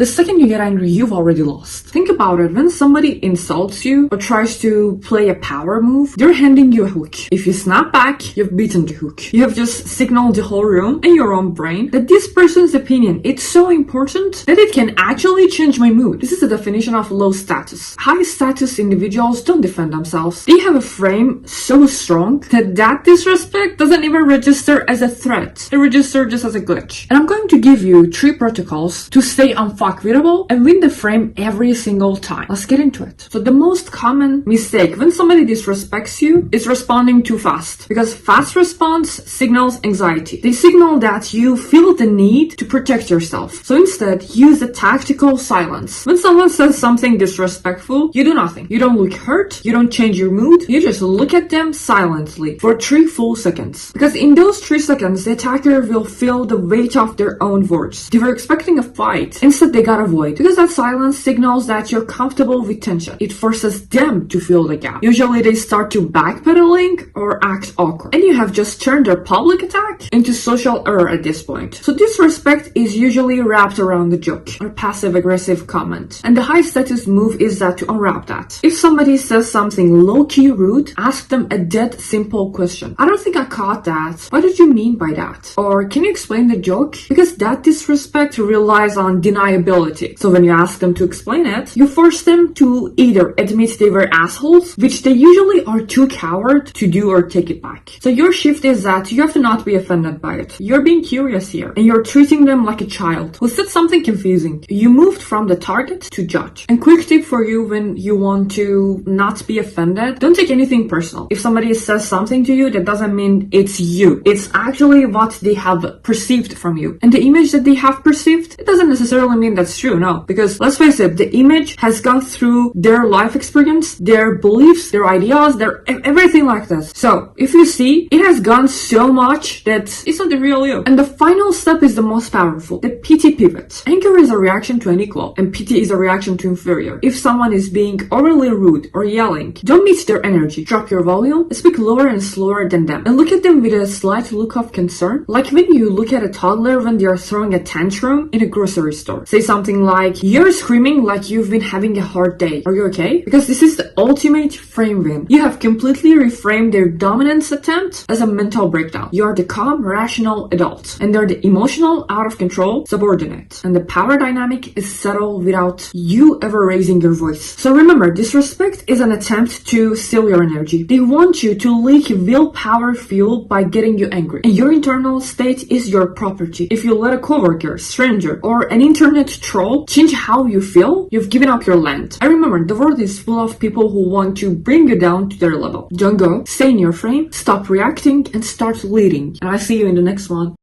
The second you get angry, you've already lost. Think about it. When somebody insults you or tries to play a power move, they're handing you a hook. If you snap back, you've beaten the hook. You have just signaled the whole room and your own brain that this person's opinion, it's so important that it can actually change my mood. This is the definition of low status. High status individuals don't defend themselves. They have a frame so strong that disrespect doesn't even register as a threat. It registers just as a glitch. And I'm going to give you 3 protocols to stay unfuckwittable and win the frame every single time. Let's get into it. So the most common mistake when somebody disrespects you is responding too fast, because fast response signals anxiety. They signal that you feel the need to protect yourself. So instead, use the tactical silence. When someone says something disrespectful, you do nothing. You don't look hurt, you don't change your mood, you just look at them silently for 3 full seconds. Because in those 3 seconds, the attacker will feel the weight of their own words. They were expecting a fight, instead they got avoid. Because that silence signals that you're comfortable with tension. It forces them to fill the gap. Usually they start to backpedaling or act awkward. And you have just turned their public attack into social error at this point. So disrespect is usually wrapped around a joke or passive-aggressive comment. And the high-status move is that to unwrap that. If somebody says something low-key rude, ask them a dead simple question. I don't think I caught that. What did you mean by that? Or can you explain the joke? Because that disrespect relies on deniability. So when you ask them to explain it, you force them to either admit they were assholes, which they usually are too coward to do, or take it back. So your shift is that you have to not be offended by it. You're being curious here, and you're treating them like a child who said something confusing. You moved from the target to judge. And quick tip for you when you want to not be offended, don't take anything personal. If somebody says something to you, that doesn't mean it's you. It's actually what they have perceived from you. And the image that they have perceived, it doesn't necessarily mean that's true, no. Because let's face it, the image has gone through their life experience, their beliefs, their ideas, their everything like this. So if you see, it has gone so much that it's not the real you. And the final step is the most powerful, the pity pivot. Anger is a reaction to an equal, and pity is a reaction to inferior. If someone is being overly rude or yelling, don't meet their energy. Drop your volume, speak lower and slower than them, and look at them with a slight look of concern, like when you look at a toddler when they are throwing a tantrum in a grocery store. Say something like, "You're screaming like you've been having a hard day. Are you okay?" Because this is the ultimate frame win. You have completely reframed their dominance attempt as a mental breakdown. You are the calm, rational adult, and they're the emotional, out of control subordinate. And the power dynamic is subtle without you ever raising your voice. So remember, disrespect is an attempt to steal your energy. They want you to leak willpower fuel by getting you angry. And your internal state is your property. If you let a coworker, stranger, or an internet troll change how you feel, you've given up your land. And remember, the world is full of people who want to bring you down to their level. Don't go. Stay in your frame, stop reacting, and start leading. And I'll see you in the next one.